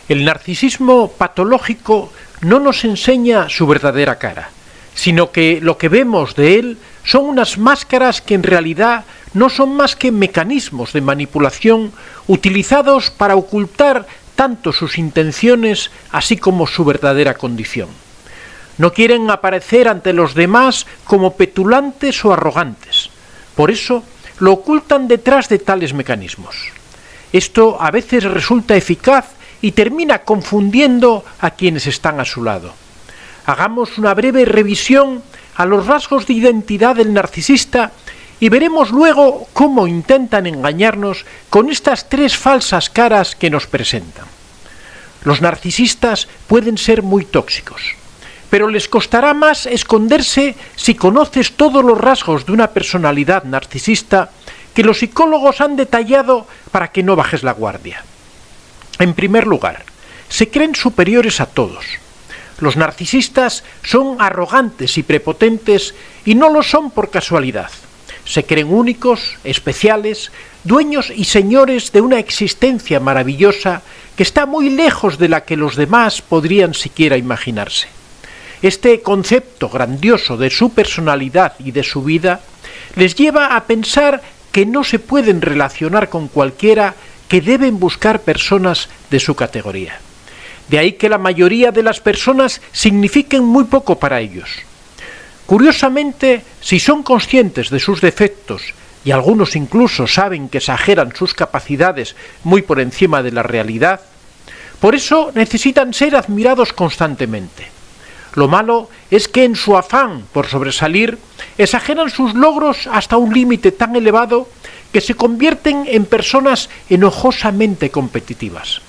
El narcisismo patológico no nos enseña su verdadera cara, sino que lo que vemos de él son unas máscaras que en realidad no son más que mecanismos de manipulación utilizados para ocultar tanto sus intenciones así como su verdadera condición. No quieren aparecer ante los demás como petulantes o arrogantes, por eso lo ocultan detrás de tales mecanismos. Esto a veces resulta eficaz y termina confundiendo a quienes están a su lado. Hagamos una breve revisión a los rasgos de identidad del narcisista y veremos luego cómo intentan engañarnos con estas tres falsas caras que nos presentan. Los narcisistas pueden ser muy tóxicos, pero les costará más esconderse si conoces todos los rasgos de una personalidad narcisista que los psicólogos han detallado para que no bajes la guardia. En primer lugar, se creen superiores a todos. Los narcisistas son arrogantes y prepotentes y no lo son por casualidad. Se creen únicos, especiales, dueños y señores de una existencia maravillosa que está muy lejos de la que los demás podrían siquiera imaginarse. Este concepto grandioso de su personalidad y de su vida les lleva a pensar que no se pueden relacionar con cualquiera, que deben buscar personas de su categoría. De ahí que la mayoría de las personas signifiquen muy poco para ellos. Curiosamente, si son conscientes de sus defectos, y algunos incluso saben que exageran sus capacidades muy por encima de la realidad, por eso necesitan ser admirados constantemente. Lo malo es que en su afán por sobresalir, exageran sus logros hasta un límite tan elevado que se convierten en personas enojosamente competitivas.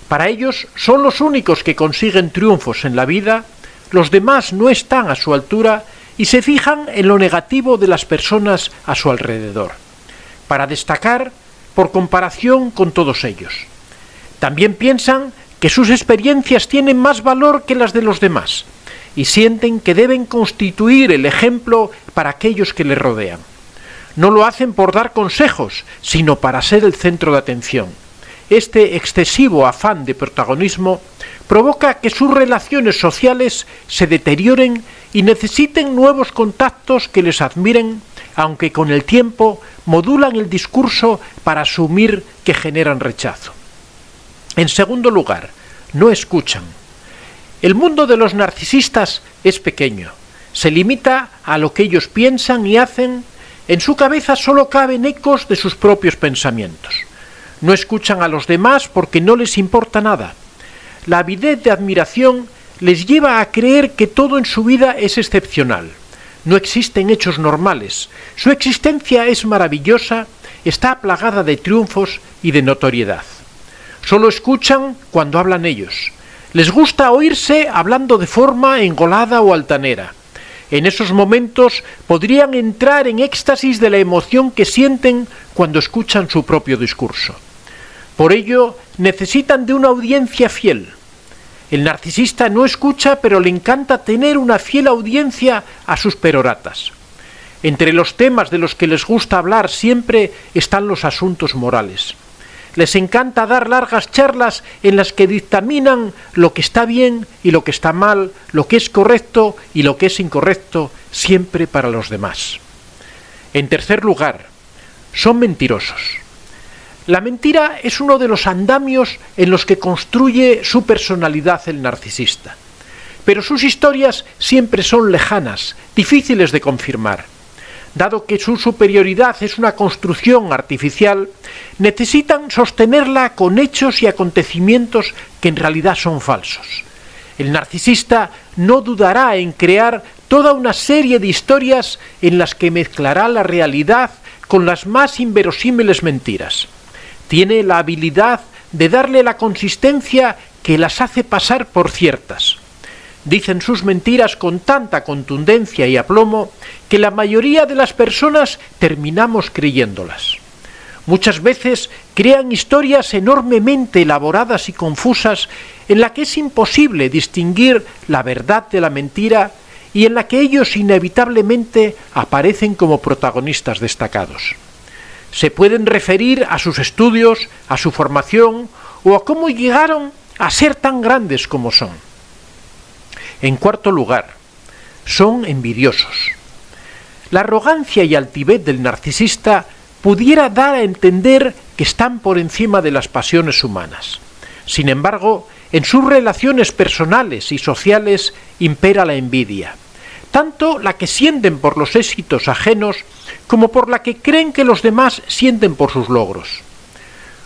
Para ellos son los únicos que consiguen triunfos en la vida, los demás no están a su altura y se fijan en lo negativo de las personas a su alrededor, para destacar por comparación con todos ellos. También piensan que sus experiencias tienen más valor que las de los demás y sienten que deben constituir el ejemplo para aquellos que les rodean. No lo hacen por dar consejos, sino para ser el centro de atención. Este excesivo afán de protagonismo provoca que sus relaciones sociales se deterioren y necesiten nuevos contactos que les admiren, aunque con el tiempo modulan el discurso para asumir que generan rechazo. En segundo lugar, no escuchan. El mundo de los narcisistas es pequeño, se limita a lo que ellos piensan y hacen. En su cabeza solo caben ecos de sus propios pensamientos. No escuchan a los demás porque no les importa nada. La avidez de admiración les lleva a creer que todo en su vida es excepcional. No existen hechos normales. Su existencia es maravillosa, está plagada de triunfos y de notoriedad. Solo escuchan cuando hablan ellos. Les gusta oírse hablando de forma engolada o altanera. En esos momentos podrían entrar en éxtasis de la emoción que sienten cuando escuchan su propio discurso. Por ello, necesitan de una audiencia fiel. El narcisista no escucha, pero le encanta tener una fiel audiencia a sus peroratas. Entre los temas de los que les gusta hablar siempre están los asuntos morales. Les encanta dar largas charlas en las que dictaminan lo que está bien y lo que está mal, lo que es correcto y lo que es incorrecto, siempre para los demás. En tercer lugar, son mentirosos. La mentira es uno de los andamios en los que construye su personalidad el narcisista. Pero sus historias siempre son lejanas, difíciles de confirmar. Dado que su superioridad es una construcción artificial, necesitan sostenerla con hechos y acontecimientos que en realidad son falsos. El narcisista no dudará en crear toda una serie de historias en las que mezclará la realidad con las más inverosímiles mentiras. Tiene la habilidad de darle la consistencia que las hace pasar por ciertas. Dicen sus mentiras con tanta contundencia y aplomo que la mayoría de las personas terminamos creyéndolas. Muchas veces crean historias enormemente elaboradas y confusas en la que es imposible distinguir la verdad de la mentira y en la que ellos inevitablemente aparecen como protagonistas destacados. Se pueden referir a sus estudios, a su formación o a cómo llegaron a ser tan grandes como son. En cuarto lugar, son envidiosos. La arrogancia y altivez del narcisista pudiera dar a entender que están por encima de las pasiones humanas. Sin embargo, en sus relaciones personales y sociales impera la envidia, tanto la que sienten por los éxitos ajenos como por la que creen que los demás sienten por sus logros.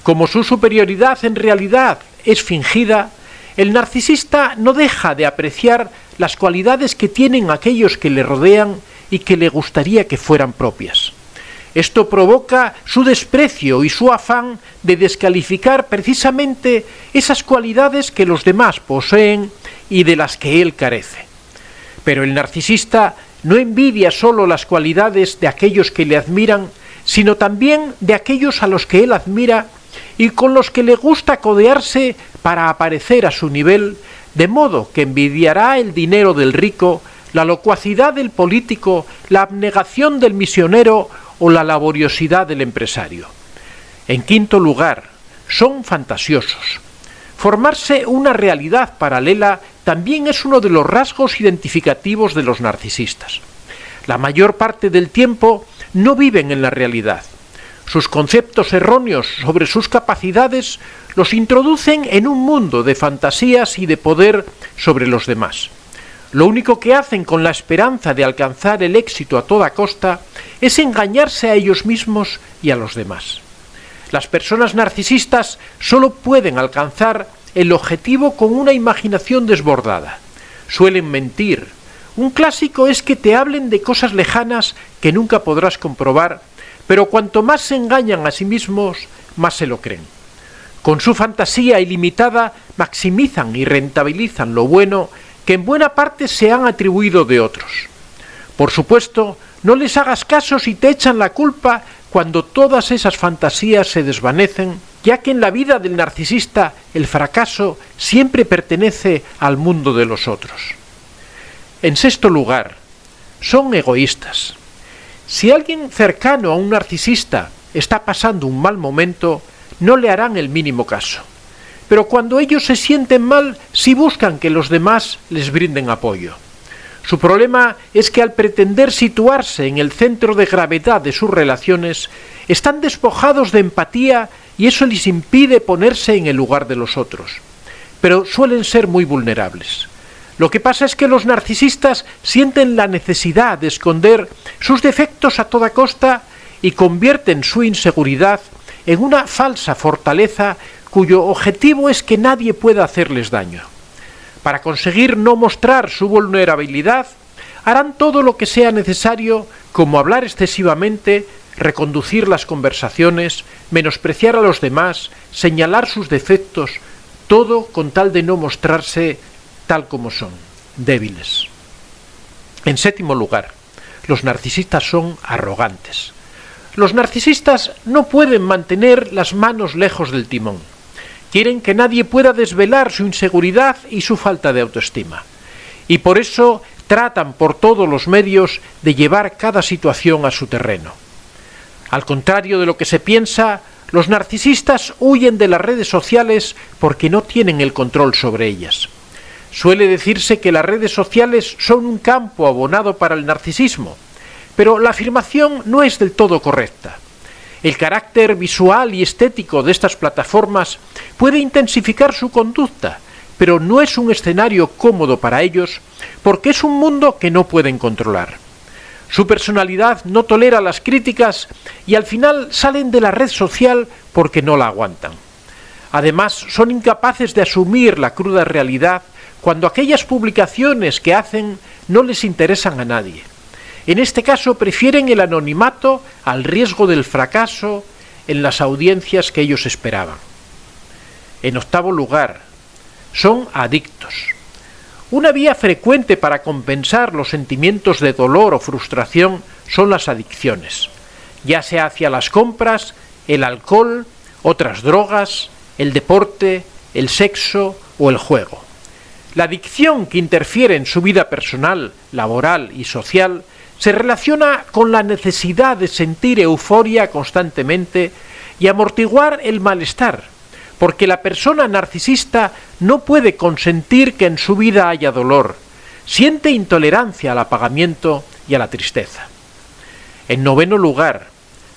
Como su superioridad en realidad es fingida, el narcisista no deja de apreciar las cualidades que tienen aquellos que le rodean y que le gustaría que fueran propias. Esto provoca su desprecio y su afán de descalificar precisamente esas cualidades que los demás poseen y de las que él carece. Pero el narcisista no envidia solo las cualidades de aquellos que le admiran, sino también de aquellos a los que él admira y con los que le gusta codearse para aparecer a su nivel, de modo que envidiará el dinero del rico, la locuacidad del político, la abnegación del misionero o la laboriosidad del empresario. En quinto lugar, son fantasiosos. Formarse una realidad paralela también es uno de los rasgos identificativos de los narcisistas. La mayor parte del tiempo no viven en la realidad. Sus conceptos erróneos sobre sus capacidades los introducen en un mundo de fantasías y de poder sobre los demás. Lo único que hacen con la esperanza de alcanzar el éxito a toda costa es engañarse a ellos mismos y a los demás. Las personas narcisistas solo pueden alcanzar el objetivo con una imaginación desbordada. Suelen mentir. Un clásico es que te hablen de cosas lejanas que nunca podrás comprobar, pero cuanto más se engañan a sí mismos, más se lo creen. Con su fantasía ilimitada maximizan y rentabilizan lo bueno que en buena parte se han atribuido de otros. Por supuesto, no les hagas caso si te echan la culpa cuando todas esas fantasías se desvanecen, ya que en la vida del narcisista el fracaso siempre pertenece al mundo de los otros. En sexto lugar, son egoístas. Si alguien cercano a un narcisista está pasando un mal momento, no le harán el mínimo caso. Pero cuando ellos se sienten mal, sí buscan que los demás les brinden apoyo. Su problema es que al pretender situarse en el centro de gravedad de sus relaciones, están despojados de empatía y eso les impide ponerse en el lugar de los otros. Pero suelen ser muy vulnerables. Lo que pasa es que los narcisistas sienten la necesidad de esconder sus defectos a toda costa y convierten su inseguridad en una falsa fortaleza cuyo objetivo es que nadie pueda hacerles daño. Para conseguir no mostrar su vulnerabilidad, harán todo lo que sea necesario, como hablar excesivamente, reconducir las conversaciones, menospreciar a los demás, señalar sus defectos, todo con tal de no mostrarse tal como son, débiles. En séptimo lugar, los narcisistas son arrogantes. Los narcisistas no pueden mantener las manos lejos del timón. Quieren que nadie pueda desvelar su inseguridad y su falta de autoestima. Y por eso tratan por todos los medios de llevar cada situación a su terreno. Al contrario de lo que se piensa, los narcisistas huyen de las redes sociales porque no tienen el control sobre ellas. Suele decirse que las redes sociales son un campo abonado para el narcisismo, pero la afirmación no es del todo correcta. El carácter visual y estético de estas plataformas puede intensificar su conducta, pero no es un escenario cómodo para ellos porque es un mundo que no pueden controlar. Su personalidad no tolera las críticas y al final salen de la red social porque no la aguantan. Además, son incapaces de asumir la cruda realidad cuando aquellas publicaciones que hacen no les interesan a nadie. En este caso prefieren el anonimato al riesgo del fracaso en las audiencias que ellos esperaban. En octavo lugar, son adictos. Una vía frecuente para compensar los sentimientos de dolor o frustración son las adicciones, ya sea hacia las compras, el alcohol, otras drogas, el deporte, el sexo o el juego. La adicción que interfiere en su vida personal, laboral y social se relaciona con la necesidad de sentir euforia constantemente y amortiguar el malestar, porque la persona narcisista no puede consentir que en su vida haya dolor, siente intolerancia al apagamiento y a la tristeza. En noveno lugar,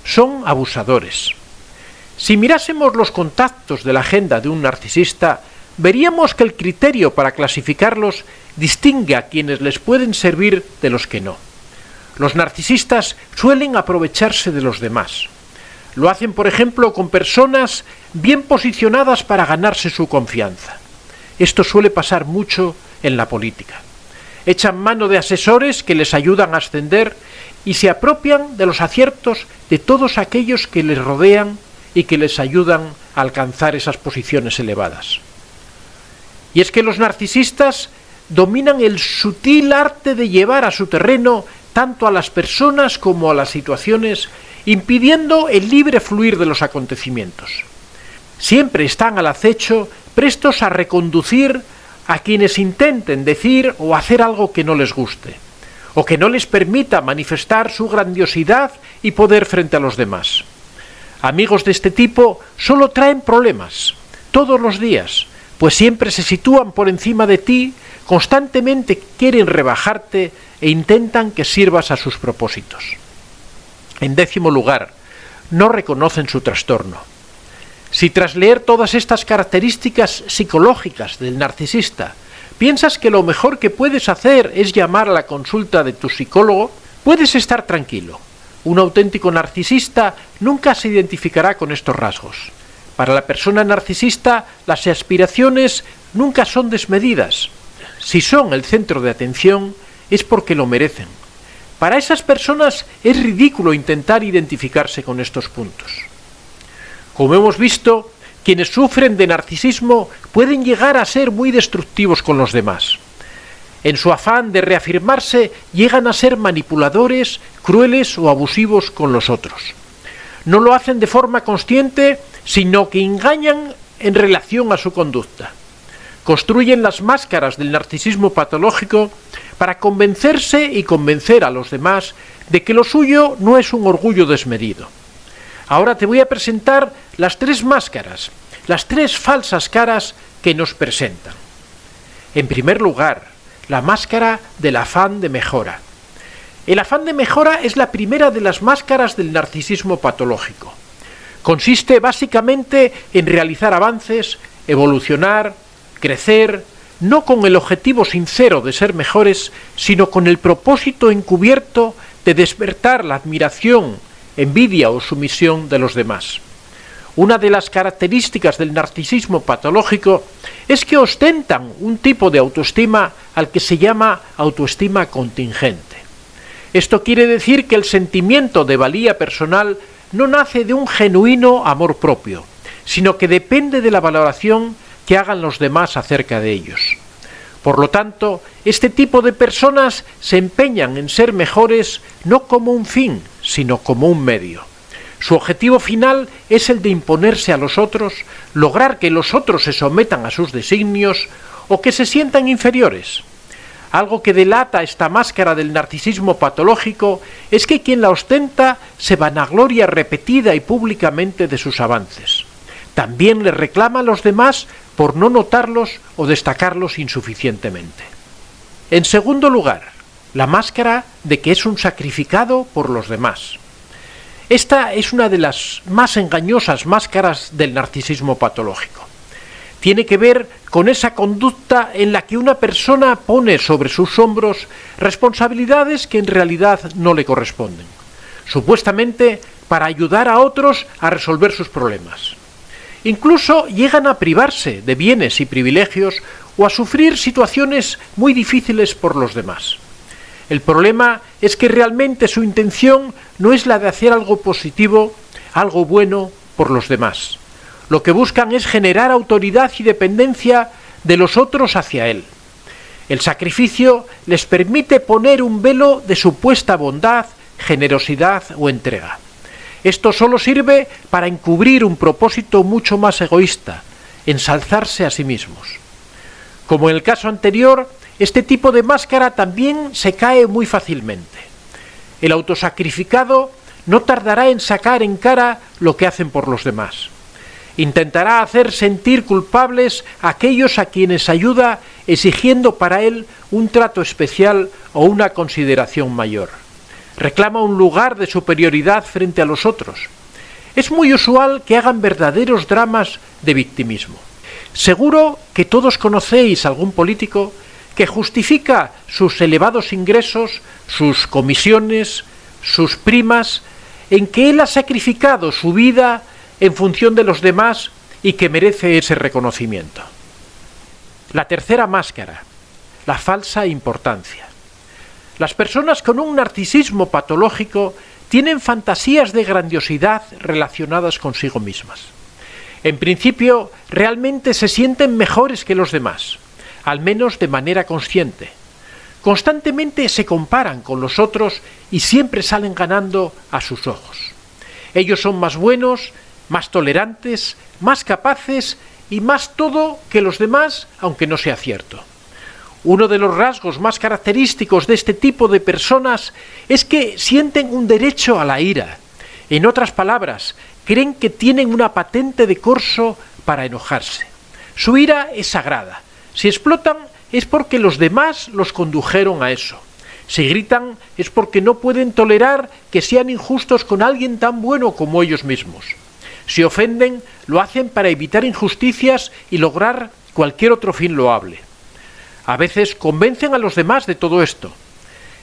son abusadores. Si mirásemos los contactos de la agenda de un narcisista, veríamos que el criterio para clasificarlos distingue a quienes les pueden servir de los que no. Los narcisistas suelen aprovecharse de los demás. Lo hacen, por ejemplo, con personas bien posicionadas para ganarse su confianza. Esto suele pasar mucho en la política. Echan mano de asesores que les ayudan a ascender y se apropian de los aciertos de todos aquellos que les rodean y que les ayudan a alcanzar esas posiciones elevadas. Y es que los narcisistas dominan el sutil arte de llevar a su terreno tanto a las personas como a las situaciones, impidiendo el libre fluir de los acontecimientos. Siempre están al acecho, prestos a reconducir a quienes intenten decir o hacer algo que no les guste, o que no les permita manifestar su grandiosidad y poder frente a los demás. Amigos de este tipo solo traen problemas, todos los días, pues siempre se sitúan por encima de ti, constantemente quieren rebajarte e intentan que sirvas a sus propósitos. En décimo lugar, no reconocen su trastorno. Si tras leer todas estas características psicológicas del narcisista piensas que lo mejor que puedes hacer es llamar a la consulta de tu psicólogo, puedes estar tranquilo. Un auténtico narcisista nunca se identificará con estos rasgos. Para la persona narcisista, las aspiraciones nunca son desmedidas. Si son el centro de atención, es porque lo merecen. Para esas personas es ridículo intentar identificarse con estos puntos. Como hemos visto, quienes sufren de narcisismo pueden llegar a ser muy destructivos con los demás. En su afán de reafirmarse, llegan a ser manipuladores, crueles o abusivos con los otros. No lo hacen de forma consciente, sino que engañan en relación a su conducta. Construyen las máscaras del narcisismo patológico para convencerse y convencer a los demás de que lo suyo no es un orgullo desmedido. Ahora te voy a presentar las tres máscaras, las tres falsas caras que nos presentan. En primer lugar, la máscara del afán de mejora. El afán de mejora es la primera de las máscaras del narcisismo patológico. Consiste básicamente en realizar avances, evolucionar, crecer, no con el objetivo sincero de ser mejores, sino con el propósito encubierto de despertar la admiración, envidia o sumisión de los demás. Una de las características del narcisismo patológico es que ostentan un tipo de autoestima al que se llama autoestima contingente. Esto quiere decir que el sentimiento de valía personal no nace de un genuino amor propio, sino que depende de la valoración que hagan los demás acerca de ellos. Por lo tanto, este tipo de personas se empeñan en ser mejores no como un fin, sino como un medio. Su objetivo final es el de imponerse a los otros, lograr que los otros se sometan a sus designios o que se sientan inferiores. Algo que delata esta máscara del narcisismo patológico es que quien la ostenta se vanagloria repetida y públicamente de sus avances. También le reclama a los demás por no notarlos o destacarlos insuficientemente. En segundo lugar, la máscara de que es un sacrificado por los demás. Esta es una de las más engañosas máscaras del narcisismo patológico. Tiene que ver con esa conducta en la que una persona pone sobre sus hombros responsabilidades que en realidad no le corresponden, supuestamente para ayudar a otros a resolver sus problemas. Incluso llegan a privarse de bienes y privilegios o a sufrir situaciones muy difíciles por los demás. El problema es que realmente su intención no es la de hacer algo positivo, algo bueno por los demás. Lo que buscan es generar autoridad y dependencia de los otros hacia él. El sacrificio les permite poner un velo de supuesta bondad, generosidad o entrega. Esto solo sirve para encubrir un propósito mucho más egoísta, ensalzarse a sí mismos. Como en el caso anterior, este tipo de máscara también se cae muy fácilmente. El autosacrificado no tardará en sacar en cara lo que hacen por los demás. Intentará hacer sentir culpables a aquellos a quienes ayuda exigiendo para él un trato especial o una consideración mayor. Reclama un lugar de superioridad frente a los otros. Es muy usual que hagan verdaderos dramas de victimismo. Seguro que todos conocéis algún político que justifica sus elevados ingresos, sus comisiones, sus primas, en que él ha sacrificado su vida en función de los demás y que merece ese reconocimiento. La tercera máscara, la falsa importancia. Las personas con un narcisismo patológico tienen fantasías de grandiosidad relacionadas consigo mismas. En principio, realmente se sienten mejores que los demás, al menos de manera consciente. Constantemente se comparan con los otros y siempre salen ganando a sus ojos. Ellos son más buenos, más tolerantes, más capaces y más todo que los demás, aunque no sea cierto. Uno de los rasgos más característicos de este tipo de personas es que sienten un derecho a la ira. En otras palabras, creen que tienen una patente de corso para enojarse. Su ira es sagrada. Si explotan es porque los demás los condujeron a eso. Si gritan es porque no pueden tolerar que sean injustos con alguien tan bueno como ellos mismos. Si ofenden, lo hacen para evitar injusticias y lograr cualquier otro fin loable. A veces convencen a los demás de todo esto.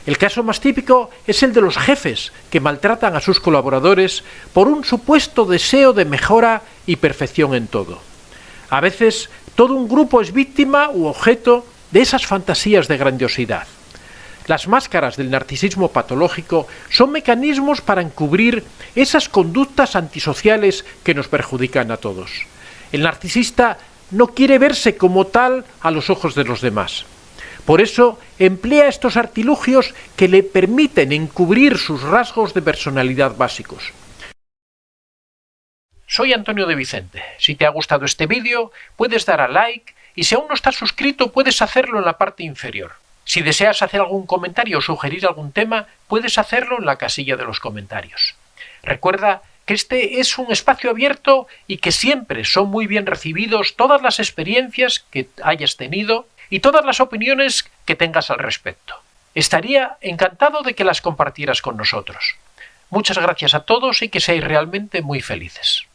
El caso más típico es el de los jefes que maltratan a sus colaboradores por un supuesto deseo de mejora y perfección en todo. A veces todo un grupo es víctima u objeto de esas fantasías de grandiosidad. Las máscaras del narcisismo patológico son mecanismos para encubrir esas conductas antisociales que nos perjudican a todos. El narcisista no quiere verse como tal a los ojos de los demás. Por eso emplea estos artilugios que le permiten encubrir sus rasgos de personalidad básicos. Soy Antonio de Vicente. Si te ha gustado este vídeo, puedes dar a like y si aún no estás suscrito, puedes hacerlo en la parte inferior. Si deseas hacer algún comentario o sugerir algún tema, puedes hacerlo en la casilla de los comentarios. Recuerda que este es un espacio abierto y que siempre son muy bien recibidos todas las experiencias que hayas tenido y todas las opiniones que tengas al respecto. Estaría encantado de que las compartieras con nosotros. Muchas gracias a todos y que seáis realmente muy felices.